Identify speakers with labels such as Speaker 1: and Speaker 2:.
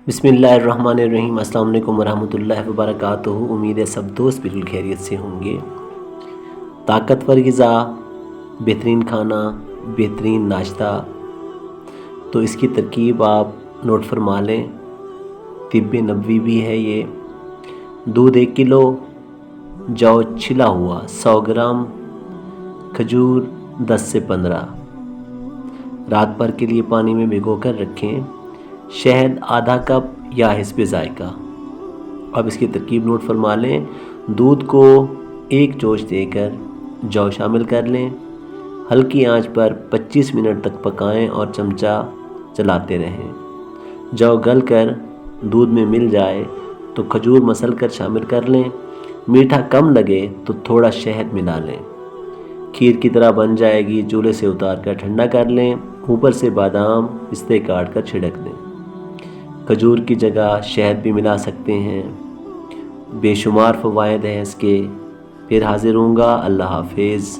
Speaker 1: بسم اللہ الرحمن الرحیم۔ السلام علیکم ورحمۃ اللہ وبرکاتہ۔ امید ہے سب دوست بالکل خیریت سے ہوں گے۔ طاقتور غذا، بہترین کھانا، بہترین ناشتہ، تو اس کی ترکیب آپ نوٹ فرما لیں۔ طب نبوی بھی ہے یہ۔ دودھ 1 کلو، جو چھلا ہوا 100 گرام، کھجور 10 سے 15، رات بھر کے لیے پانی میں بھگو کر رکھیں۔ شہد آدھا کپ یا حسب ذائقہ۔ اب اس کی ترکیب نوٹ فرما لیں۔ دودھ کو 1 چونچ دے کر جو شامل کر لیں۔ ہلکی آنچ پر 25 منٹ تک پکائیں اور چمچہ چلاتے رہیں۔ جو گل کر دودھ میں مل جائے تو کھجور مسل کر شامل کر لیں۔ میٹھا کم لگے تو تھوڑا شہد ملا لیں۔ کھیر کی طرح بن جائے گی۔ چولہے سے اتار کر ٹھنڈا کر لیں۔ اوپر سے بادام پستے کاٹ کر چھڑک دیں۔ کھجور کی جگہ شہد بھی ملا سکتے ہیں۔ بے شمار فوائد ہیں اس کے۔ پھر حاضر ہوں گا۔ اللہ حافظ۔